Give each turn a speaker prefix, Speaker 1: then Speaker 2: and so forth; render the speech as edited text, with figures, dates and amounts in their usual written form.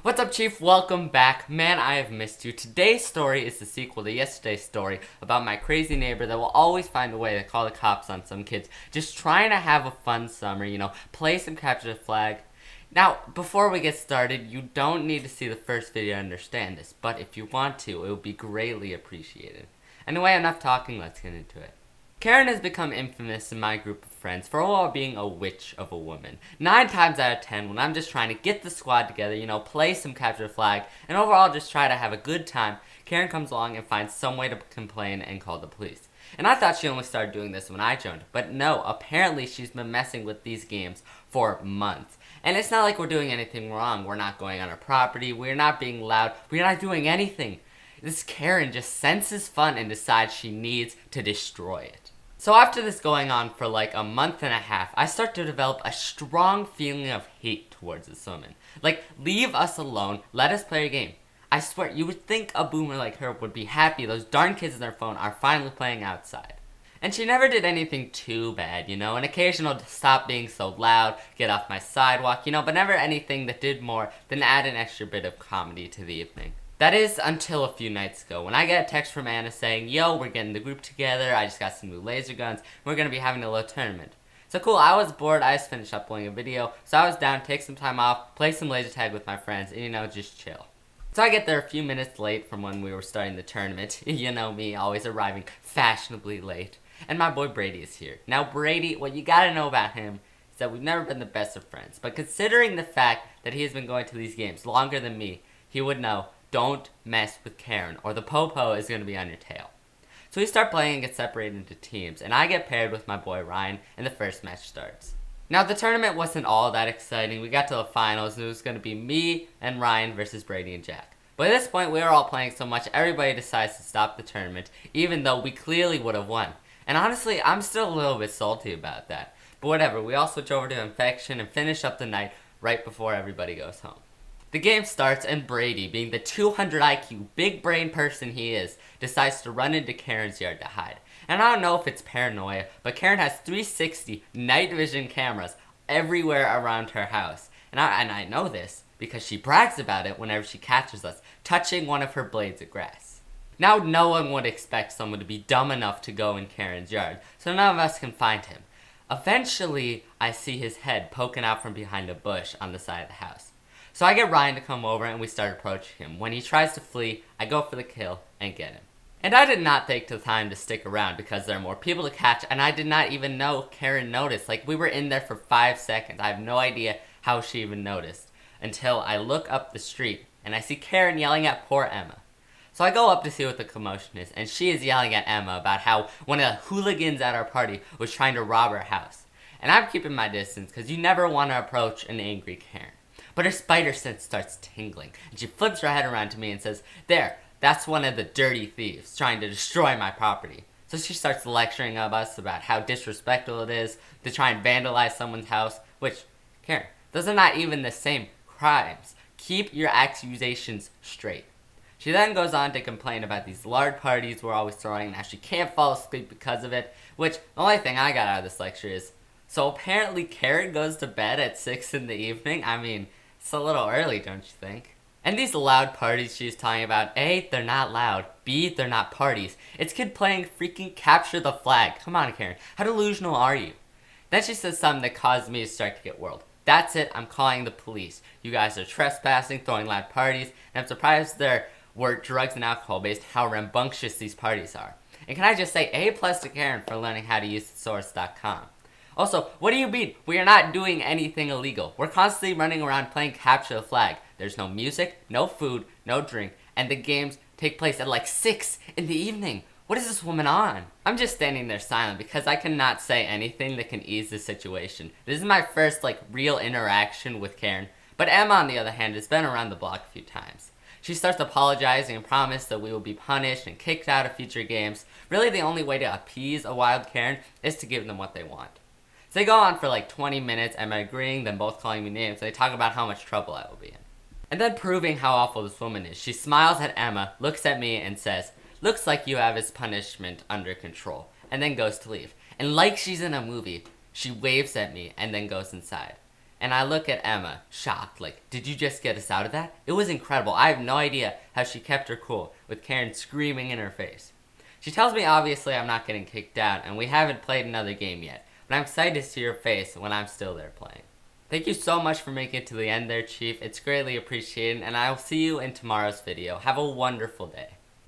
Speaker 1: What's up, Chief? Welcome back. Man, I have missed you. Today's story is the sequel to yesterday's story about my crazy neighbor that will always find a way to call the cops on some kids just trying to have a fun summer, play some capture the flag. Now, before we get started, you don't need to see the first video to understand this, but if you want to, it would be greatly appreciated. Anyway, enough talking, let's get into it. Karen has become infamous in my group of friends for overall being a witch of a woman. 9 times out of 10, when I'm just trying to get the squad together, play some capture the flag, and overall just try to have a good time, Karen comes along and finds some way to complain and call the police. And I thought she only started doing this when I joined, but no, apparently she's been messing with these games for months. And it's not like we're doing anything wrong. We're not going on her property, we're not being loud, we're not doing anything. This Karen just senses fun and decides she needs to destroy it. So after this going on for like a month and a half, I start to develop a strong feeling of hate towards this woman. Like, leave us alone, let us play a game. I swear, you would think a boomer like her would be happy those darn kids on their phone are finally playing outside. And she never did anything too bad, an occasional stop being so loud, get off my sidewalk, but never anything that did more than add an extra bit of comedy to the evening. That is until a few nights ago, when I get a text from Anna saying, yo, we're getting the group together, I just got some new laser guns, we're gonna be having a little tournament. So cool, I was bored, I just finished uploading a video, so I was down to take some time off, play some laser tag with my friends, and just chill. So I get there a few minutes late from when we were starting the tournament, me, always arriving fashionably late, and my boy Brady is here. Now Brady, what you gotta know about him is that we've never been the best of friends, but considering the fact that he has been going to these games longer than me, he would know, don't mess with Karen, or the popo is going to be on your tail. So we start playing and get separated into teams, and I get paired with my boy Ryan, and the first match starts. Now, the tournament wasn't all that exciting. We got to the finals, and it was going to be me and Ryan versus Brady and Jack. But at this point, we were all playing so much, everybody decides to stop the tournament, even though we clearly would have won. And honestly, I'm still a little bit salty about that. But whatever, we all switch over to Infection and finish up the night right before everybody goes home. The game starts, and Brady, being the 200 IQ big brain person he is, decides to run into Karen's yard to hide. And I don't know if it's paranoia, but Karen has 360 night vision cameras everywhere around her house. And I know this because she brags about it whenever she catches us touching one of her blades of grass. Now, no one would expect someone to be dumb enough to go in Karen's yard, so none of us can find him. Eventually, I see his head poking out from behind a bush on the side of the house. So I get Ryan to come over and we start approaching him. When he tries to flee, I go for the kill and get him. And I did not take the time to stick around because there are more people to catch, and I did not even know Karen noticed. Like, we were in there for 5 seconds. I have no idea how she even noticed until I look up the street and I see Karen yelling at poor Emma. So I go up to see what the commotion is, and she is yelling at Emma about how one of the hooligans at our party was trying to rob her house. And I'm keeping my distance because you never want to approach an angry Karen. But her spider sense starts tingling, and she flips her head around to me and says, there, that's one of the dirty thieves trying to destroy my property. So she starts lecturing us about how disrespectful it is to try and vandalize someone's house, which, Karen, those are not even the same crimes. Keep your accusations straight. She then goes on to complain about these large parties we're always throwing, and how she can't fall asleep because of it, which the only thing I got out of this lecture is, so apparently Karen goes to bed at 6 in the evening? I mean, it's a little early, don't you think? And these loud parties she's talking about, A, they're not loud, B, they're not parties. It's kid playing freaking capture the flag. Come on, Karen, how delusional are you? Then she says something that caused me to start to get worried. That's it, I'm calling the police. You guys are trespassing, throwing loud parties, and I'm surprised there were drugs and alcohol based on how rambunctious these parties are. And can I just say A+ to Karen for learning how to use thesaurus.com. Also, what do you mean? We are not doing anything illegal. We're constantly running around playing capture the flag. There's no music, no food, no drink, and the games take place at like 6 in the evening. What is this woman on? I'm just standing there silent because I cannot say anything that can ease the situation. This is my first real interaction with Karen, but Emma on the other hand has been around the block a few times. She starts apologizing and promises that we will be punished and kicked out of future games. Really, the only way to appease a wild Karen is to give them what they want. So they go on for 20 minutes, Emma agreeing, then both calling me names, and they talk about how much trouble I will be in. And then proving how awful this woman is, she smiles at Emma, looks at me, and says, looks like you have his punishment under control, and then goes to leave. And like she's in a movie, she waves at me and then goes inside. And I look at Emma, shocked, like, did you just get us out of that? It was incredible. I have no idea how she kept her cool, with Karen screaming in her face. She tells me obviously I'm not getting kicked out, and we haven't played another game yet, but I'm excited to see her face when I'm still there playing. Thank you so much for making it to the end there, Chief. It's greatly appreciated, and I will see you in tomorrow's video. Have a wonderful day.